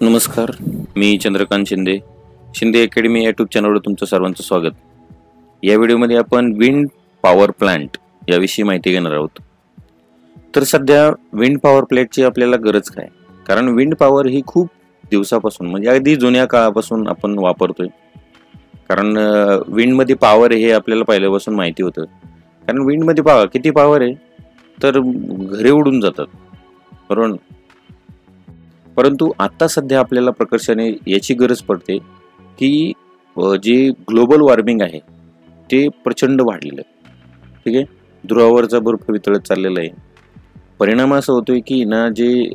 नमस्कार, मी Chandrakant Shinde. Shinde academy YouTube चॅनलवर तुमचं सर्वांचं स्वागत. या व्हिडिओमध्ये आपण विंड पॉवर प्लांट याविषयी माहिती घेणार आहोत. तर सध्या विंड पॉवर प्लांटची आपल्याला गरज काय? कारण विंड पॉवर ही खूप दिवसापासून म्हणजे अगदी जुन्या काळापासून आपण वापरतोय. कारण विंडमध्ये पॉवर हे आपल्याला पहिल्यापासून माहिती होतं. कारण विंडमध्ये पहा किती पॉवर आहे, तर घरे उडून जातात, बरोबर. परंतु आता सध्या आपल्याला प्रकर्षाने याची गरज पडते की जे ग्लोबल वॉर्मिंग आहे ते प्रचंड वाढलेलं आहे. ठीक आहे, ध्रुवावरचा बर्फ वितळत चाललेला आहे. परिणाम असा होतोय की ना, जे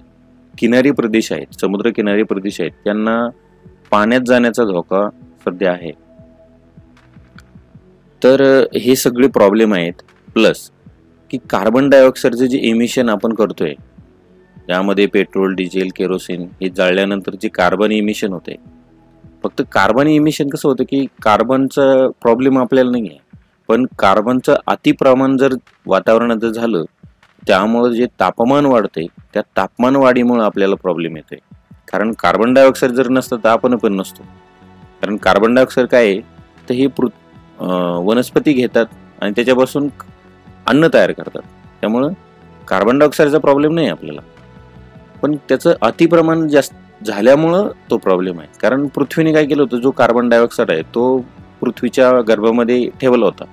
किनारी प्रदेश आहेत, समुद्र किनारी प्रदेश आहेत, त्यांना पाण्यात जाण्याचा धोका सध्या आहे. तर हे सगळे प्रॉब्लेम आहेत. प्लस की कार्बन डायऑक्साईडचे जे इमिशन आपण करतोय, यामध्ये पेट्रोल, डिझेल, केरोसिन हे जाळल्यानंतर जे कार्बन इमिशन होते, फक्त कार्बन इमिशन कसं होतं की कार्बनचा प्रॉब्लेम आपल्याला नाही आहे, पण कार्बनचं अतिप्रमाण जर वातावरणात जर झालं, त्यामुळे जे तापमान वाढते, त्या तापमान वाढीमुळे आपल्याला प्रॉब्लेम येते. कारण कार्बन डायऑक्साईड जर नसतं तर आपण पण नसतो. कारण कार्बन डायऑक्साईड काय आहे, तर हे वनस्पती घेतात आणि त्याच्यापासून अन्न तयार करतात. त्यामुळं कार्बन डायऑक्साईडचा प्रॉब्लेम नाही आपल्याला, पण त्याचं अतिप्रमाण जास्त झाल्यामुळं तो प्रॉब्लेम आहे. कारण पृथ्वीने काय केलं होतं, जो कार्बन डायऑक्साईड आहे तो पृथ्वीच्या गर्भामध्ये ठेवला होता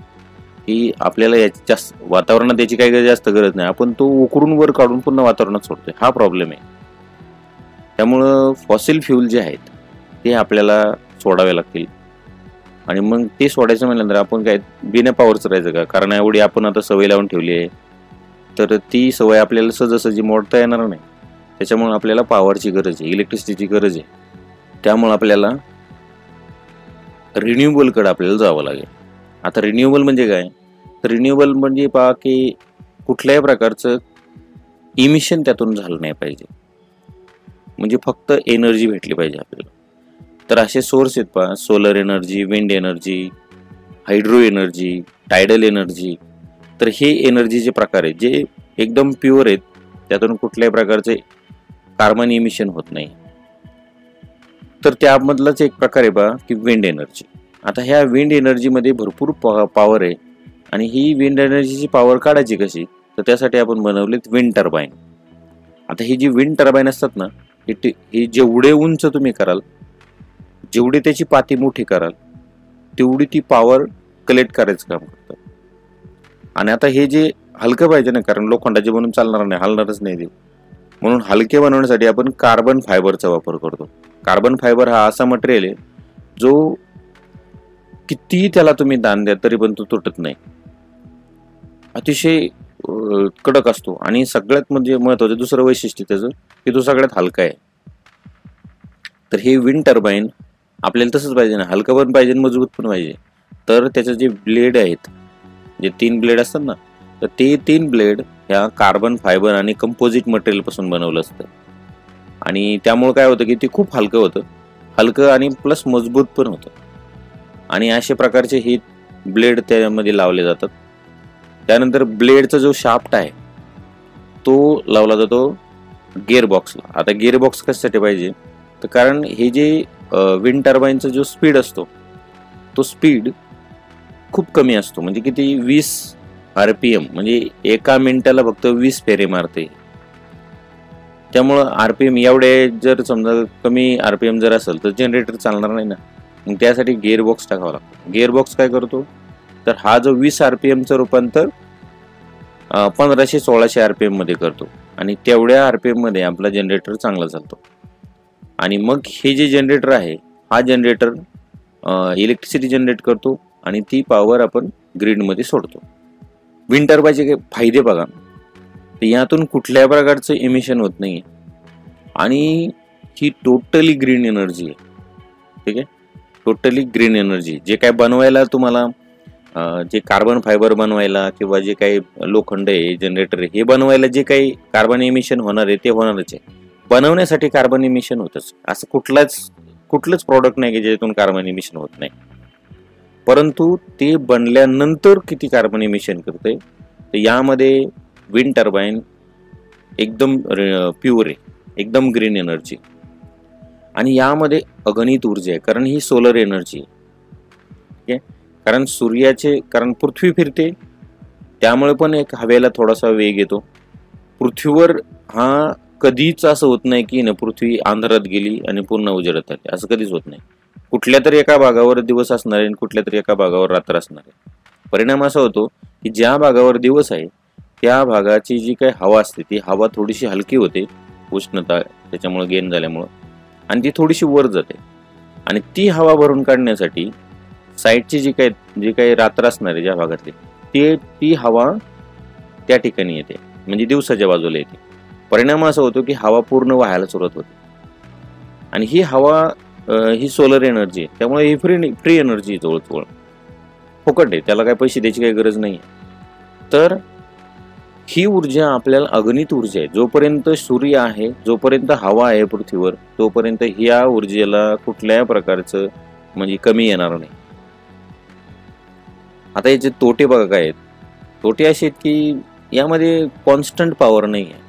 की आपल्याला याची जास्त वातावरणात याची काही जास्त गरज नाही, आपण तो उकरून वर काढून पुन्हा वातावरणात सोडतोय. हा प्रॉब्लेम आहे. त्यामुळं फॉसिल फ्यूल जे आहेत ते आपल्याला सोडावे लागतील. आणि मग ते सोडायचं म्हणल्यानंतर आपण काय बिना पॉवरचं राहायचं का? कारण एवढी आपण आता सवय लावून ठेवली आहे, तर ती सवय आपल्याला सहजासहजी मोडता येणार नाही. त्याच्यामुळे आपल्याला पॉवरची गरज आहे, इलेक्ट्रिसिटीची गरज आहे. त्यामुळे आपल्याला रिन्युएबलकडे आपल्याला जावं लागेल. आता रिन्युएबल म्हणजे काय? तर रिन्युएबल म्हणजे पहा की कुठल्याही प्रकारचं इमिशन त्यातून झालं नाही पाहिजे, म्हणजे फक्त एनर्जी भेटली पाहिजे आपल्याला. तर असे सोर्स आहेत पहा, solar energy, wind energy, hydro energy, tidal energy. तर हे एनर्जीचे प्रकार आहेत जे एकदम प्युअर आहेत, त्यातून कुठल्याही प्रकारचे कार्बन इमिशन होत नाही. तर त्यामधलाच एक प्रकार आहे बा की विंड एनर्जी. आता ह्या विंड एनर्जीमध्ये भरपूर पॉवर आहे, आणि ही विंड एनर्जीची पॉवर काढायची कशी? तर त्यासाठी आपण बनवलेत विंड टर्बाईन. आता ही जी विंड टर्बाईन असतात ना, ही जेवढे उंच तुम्ही कराल, जेवढी त्याची पाती मोठी कराल, तेवढी ती पॉवर कलेक्ट करायचं काम करतात. आणि आता हे जे हलकं पाहिजे ना, कारण लोखंडाचे बनवून चालणार नाही, हलणारच नाही ते. म्हणून हलके बनवण्यासाठी आपण कार्बन फायबरचा वापर करतो. कार्बन फायबर हा असा मटेरियल आहे जो कितीही त्याला तुम्ही दान द्या तरी पण तो तुटत नाही, अतिशय कडक असतो. आणि सगळ्यात म्हणजे महत्वाचं दुसरं वैशिष्ट्य त्याचं की तो सगळ्यात हलका आहे. तर हे विंड टर्बाईन आपल्याला तसंच पाहिजे ना, हलकं पण पाहिजे, मजबूत पण पाहिजे. तर त्याचे जे ब्लेड आहेत, जे 3 ब्लेड असतात ना, तर ते 3 ब्लेड ह्या कार्बन फायबर आणि कंपोजिट मटेरियल पासून बनवलं असतं. आणि त्यामुळे काय होतं की ते खूप हलकं होतं, हलकं आणि प्लस मजबूत पण होतं. आणि अशा प्रकारचे हे ब्लेड त्यामध्ये लावले जातात. त्यानंतर ब्लेडचा जो शाफ्ट आहे तो लावला जातो गिअरबॉक्सला. आता गिअरबॉक्स कशासाठी पाहिजे? तर कारण हे जे विंड टर्बाईनचा जो स्पीड असतो, तो स्पीड खूप कमी असतो. म्हणजे किती? 20 RPM, म्हणजे एका मिनिटाला फक्त 20 फेरे मारते. त्यामुळं RPM एवढे जर समजा कमी RPM जर असेल तर जनरेटर चालणार नाही ना. मग त्यासाठी गिअरबॉक्स टाकावा लागतो. गिअरबॉक्स काय करतो? तर हा जो 20 RPMचं रूपांतर 1500-1600 RPM मध्ये करतो, आणि तेवढ्या RPM मध्ये आपला जनरेटर चांगला चालतो. आणि मग हे जे जनरेटर आहे, हा जनरेटर इलेक्ट्रिसिटी जनरेट करतो आणि ती पॉवर आपण ग्रीडमध्ये सोडतो. विंड टर्बाईनचे फायदे बघा, तर यातून कुठल्याही प्रकारचं इमिशन होत नाही, आणि ही टोटली ग्रीन एनर्जी आहे. ठीक आहे, टोटली ग्रीन एनर्जी. जे काय बनवायला तुम्हाला जे कार्बन फायबर बनवायला किंवा जे काही लोखंड आहे, जनरेटर आहे, हे बनवायला जे काही कार्बन इमिशन होणार आहे ते होणारच आहे. बनवण्यासाठी कार्बन इमिशन होतच. असं कुठलंच प्रॉडक्ट नाही की ज्यातून कार्बन इमिशन होत नाही. परंतु ते बनल्यानंतर किती कार्बन इमिशन करते, तर यामध्ये विंड टर्बाईन एकदम प्युअर आहे, एकदम ग्रीन एनर्जी. आणि यामध्ये अगणित ऊर्जा आहे, कारण ही सोलर एनर्जी आहे. ठीक आहे, कारण पृथ्वी फिरते, त्यामुळे पण एक हवेला थोडासा वेग येतो. पृथ्वीवर हा कधीच असं होत नाही की ना पृथ्वी अंधारात गेली आणि पुन्हा उजेडत आली, असं कधीच होत नाही. कुठल्या तरी एका भागावर दिवस असणार आहे आणि कुठल्या तरी एका भागावर रात्र असणार आहे. परिणाम असा होतो की ज्या भागावर दिवस आहे त्या भागाची जी काही हवा असते ती हवा थोडीशी हलकी होते, उष्णता त्याच्यामुळे गेन झाल्यामुळं, आणि ती थोडीशी वर जाते. आणि ती हवा भरून काढण्यासाठी साईडची जी काही रात्र असणार आहे ज्या भागातली ती हवा त्या ठिकाणी येते, म्हणजे दिवसाच्या बाजूला येते. परिणाम असा होतो की हवा पूर्ण वाहायला सुरुवात होते. आणि ही हवा ही सोलर एनर्जी आहे, त्यामुळे ही फ्री एनर्जी जवळजवळ फुकट आहे, त्याला काही पैसे द्यायची काही गरज नाही. तर ही ऊर्जा आपल्याला अगणित ऊर्जा आहे. जोपर्यंत सूर्य आहे, जोपर्यंत हवा आहे पृथ्वीवर, तोपर्यंत ह्या ऊर्जेला कुठल्याही प्रकारचं म्हणजे कमी येणार नाही. आता याचे तोटे बघा काय आहेत. तोटे असे आहेत की यामध्ये कॉन्स्टंट पॉवर नाही आहे.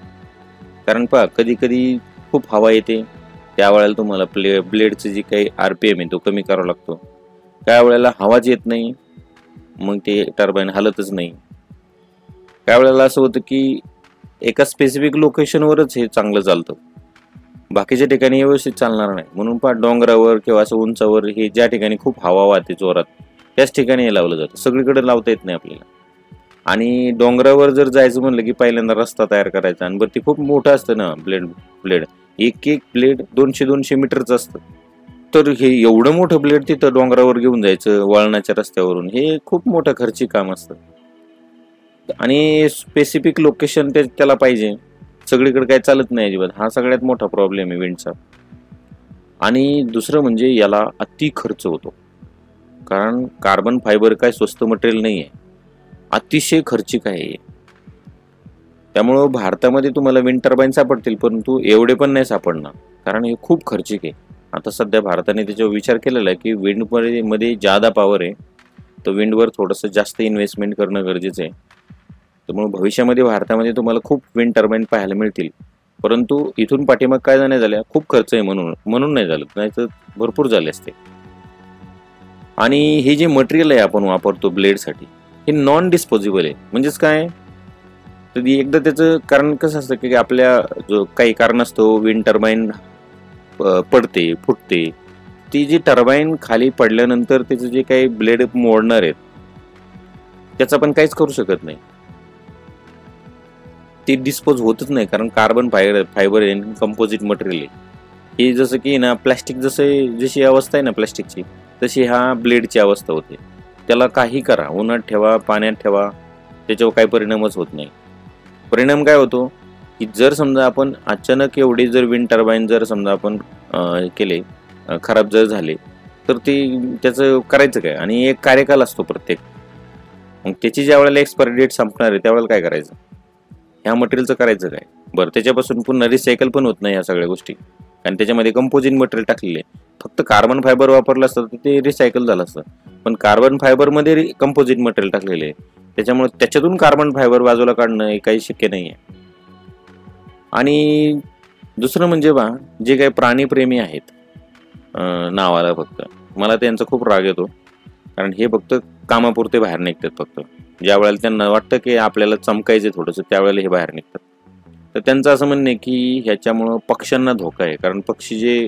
कारण पहा, कधी कधी खूप हवा येते, त्यावेळेला तुम्हाला ब्लेडचं जी काही RPM आहे तो कमी करावा लागतो. काही वेळेला हवाच येत नाही, मग ते टर्बाईन हलतच नाही. काही वेळेला असं होतं की एका स्पेसिफिक लोकेशनवरच हे चांगलं चालतं, बाकीच्या ठिकाणी व्यवस्थित चालणार नाही. म्हणून पहा, डोंगरावर किंवा असं उंचावर हे ज्या ठिकाणी खूप हवा वाहते जोरात, त्याच ठिकाणी हे लावलं जातं. सगळीकडे लावता येत नाही आपल्याला. आणि डोंगरावर जर जायचं म्हणलं की पहिल्यांदा रस्ता तयार करायचा, आणि बरं ते खूप मोठं असतं ना ब्लेड एक ब्लेड 200 मीटरचं असतं. तर हे एवढं मोठं ब्लेड तिथं डोंगरावर घेऊन जायचं वळणाच्या रस्त्यावरून, हे खूप मोठं खर्चिक काम असतं. आणि स्पेसिफिक लोकेशन त्याला पाहिजे, सगळीकडे काय चालत नाही अजिबात. हा सगळ्यात मोठा प्रॉब्लेम आहे विंडचा. आणि दुसरं म्हणजे याला अति खर्च होतो, कारण कार्बन फायबर काय स्वस्त मटेरियल नाही आहे, अतिशय खर्चिक आहे. त्यामुळं भारतामध्ये तुम्हाला विंड टर्बाईन सापडतील, परंतु एवढे पण नाही सापडणार, कारण हे खूप खर्चिक आहे. आता सध्या भारताने त्याच्यावर विचार केलेला आहे की विंडमध्ये जादा पॉवर आहे, तर विंडवर थोडंसं जास्त इन्व्हेस्टमेंट करणं गरजेचं आहे. त्यामुळे भविष्यामध्ये भारतामध्ये तुम्हाला खूप विंड टर्बाईन पाहायला मिळतील. परंतु इथून पाठीमाग काय नाही झाल्या, खूप खर्च आहे म्हणून नाही झालं, नाही तर भरपूर झाले असते. आणि हे जे मटेरियल आहे आपण वापरतो ब्लेडसाठी, हे नॉन डिस्पोजेबल आहे. म्हणजेच काय, तर एकदा त्याचं कारण कसं असतं की आपल्या जो काही कारण असतो विंड टर्बाईन पडते, फुटते, ती जी टर्बाईन खाली पडल्यानंतर त्याचे जे काही ब्लेड मोडणार आहेत त्याचं आपण काहीच करू शकत नाही, ती डिस्पोज होतच नाही. कारण कार्बन फायबर आहे, कंपोजिट मटेरियल आहे. हे जसं की ना प्लॅस्टिक, जशी अवस्था आहे ना प्लॅस्टिकची, तशी ह्या ब्लेडची अवस्था होते. त्याला काही करा, उन्हात ठेवा, पाण्यात ठेवा, त्याच्यावर काही परिणामच होत नाही. परिणाम काय होतो की जर समजा आपण अचानक एवढी जर विंड टर्बाईन जर समजा आपण केले, खराब जर झाले, तर त्याचं करायचं काय. आणि एक कार्यकाल असतो प्रत्येक, मग त्याची ज्या वेळेला एक्सपायरी डेट संपणार आहे त्यावेळेला काय करायचं, ह्या मटेरियलचं करायचं काय. बरं, त्याच्यापासून पुन्हा रिसायकल पण होत नाही ह्या सगळ्या गोष्टी, कारण त्याच्यामध्ये कंपोजिट मटेरियल टाकलेले. फक्त कार्बन फायबर वापरलं असतं तर ते रिसायकल झालं असतं, पण कार्बन फायबरमध्ये कंपोजिट मटेरियल टाकलेले आहे, त्याच्यामुळे त्याच्यातून कार्बन फायबर बाजूला काढणं हे काही शक्य नाही आहे. आणि दुसरं म्हणजे जे काही प्राणीप्रेमी आहेत नावाला, फक्त मला त्यांचा खूप राग येतो, कारण हे फक्त कामापुरते बाहेर निघतात. फक्त ज्या वेळेला त्यांना वाटतं की आपल्याला चमकायचं थोडंसं, त्यावेळेला हे बाहेर निघतात. तर त्यांचं असं म्हणणं आहे की ह्याच्यामुळं पक्ष्यांना धोका आहे, कारण पक्षी जे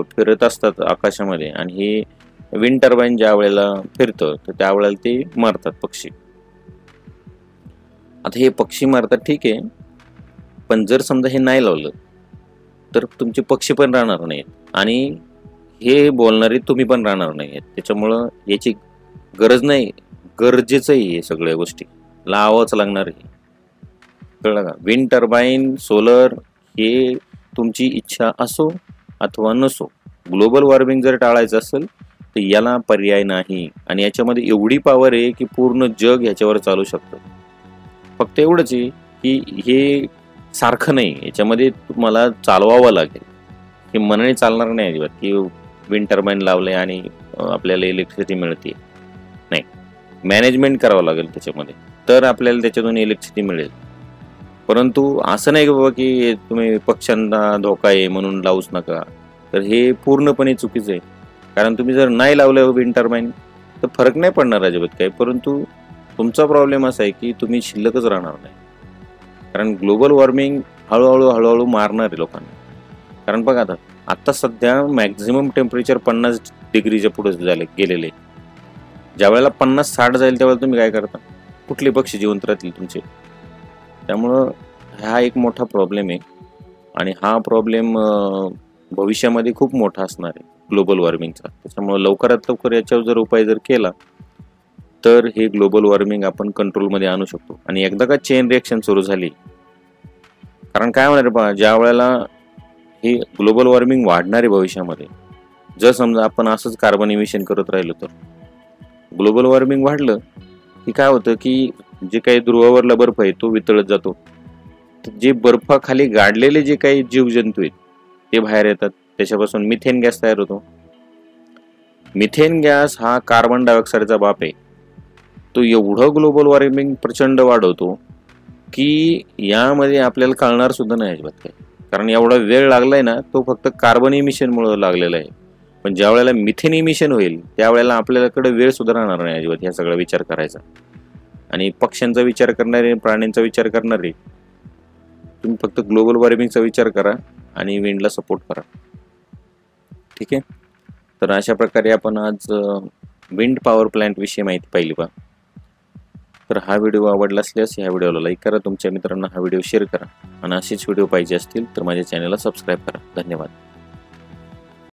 फिरत असतात आकाशामध्ये, आणि हे विंड टर्बाईन ज्या वेळेला फिरतं तर त्यावेळेला ते मरतात पक्षी. आता हे पक्षी मारतात ठीक आहे, पण जर समजा हे नाही लावलं तर तुमचे पक्षी पण राहणार नाहीत, आणि हे बोलणारे तुम्ही पण राहणार नाहीत. त्याच्यामुळं याची गरज नाही, गरजेचं आहे हे सगळ्या गोष्टी लावावंच लागणार आहे. कळलं का. विंड टर्बाईन, सोलर, हे तुमची इच्छा असो अथवा नसो, ग्लोबल वॉर्मिंग जर टाळायचं असेल तर याला पर्याय नाही. आणि याच्यामध्ये एवढी पॉवर आहे की पूर्ण जग ह्याच्यावर चालू शकतं. फक्त एवढंच आहे की हे सारखं नाही, याच्यामध्ये तुम्हाला चालवावं लागेल. हे मनाने चालणार नाही अजिबात की विंड टर्बाईन लावले आणि आपल्याला इलेक्ट्रिसिटी मिळते. नाही, मॅनेजमेंट करावं लागेल त्याच्यामध्ये, तर आपल्याला त्याच्यातून इलेक्ट्रिसिटी मिळेल. परंतु असं नाही की बाबा की तुम्ही पक्ष्यांना धोका आहे म्हणून लावूच नका, तर हे पूर्णपणे चुकीचं आहे. कारण तुम्ही जर नाही लावलं विंड टर्बाईन तर फरक नाही पडणार अजिबात काही, परंतु तुमचा प्रॉब्लेम असा आहे की तुम्ही शिल्लकच राहणार नाही. कारण ग्लोबल वॉर्मिंग हळूहळू मारणार आहे लोकांना. कारण बघा आता सध्या मॅक्झिमम टेम्परेचर 50 डिग्रीच्या पुढे गेलेले. ज्या वेळेला 50-60 जाईल त्यावेळेला तुम्ही काय करता? कुठले पक्षी जिवंत राहतील तुमचे? त्यामुळं हा एक मोठा प्रॉब्लेम आहे आणि हा प्रॉब्लेम भविष्यामध्ये खूप मोठा असणार आहे ग्लोबल वॉर्मिंगचा. त्याच्यामुळे लवकरात लवकर याच्यावर जर उपाय जर केला तर हे ग्लोबल वॉर्मिंग आपण कंट्रोलमध्ये आणू शकतो. आणि एकदा का चेन रिएक्शन सुरू झाली, कारण काय होणार पहा, ज्या वेळेला हे ग्लोबल वॉर्मिंग वाढणार आहे भविष्यामध्ये, जर समजा आपण असंच कार्बन इमिशन करत राहिलो तर ग्लोबल वॉर्मिंग वाढलं की काय होतं की जे काही ध्रुवावरला बर्फ आहे तो वितळत जातो. जे बर्फाखाली गाडलेले जे काही जीवजंतू आहेत ते बाहेर येतात. त्याच्यापासून मिथेन गॅस तयार होतो. मिथेन गॅस हा कार्बन डायऑक्साईडचा बाप आहे. तो एवढं ग्लोबल वॉर्मिंग प्रचंड वाढवतो की यामध्ये आपल्याला कळणार सुद्धा नाही अजिबात काय. कारण एवढा वेळ लागलाय ना तो फक्त कार्बन इमिशनमुळे लागलेला आहे. पण ज्या वेळेला मिथेन इमिशन होईल त्यावेळेला आपल्याकडे वेळ सुद्धा राहणार नाही अजिबात ह्या सगळा विचार करायचा. आणि पक्ष्यांचा विचार करणारे, प्राण्यांचा विचार करणारे, तुम्ही फक्त ग्लोबल वॉर्मिंगचा विचार करा आणि विंडला सपोर्ट करा. ठीक आहे. तर अशा प्रकारे आपण आज विंड पॉवर प्लांट विषयी माहिती पाहिली पहा. तर हा व्हिडिओ आवडला असल्यास ह्या व्हिडिओला लाईक करा, तुमच्या मित्रांना हा व्हिडिओ शेअर करा आणि असेच व्हिडिओ पाहिजे असतील तर माझ्या चॅनलला सबस्क्राईब करा. धन्यवाद.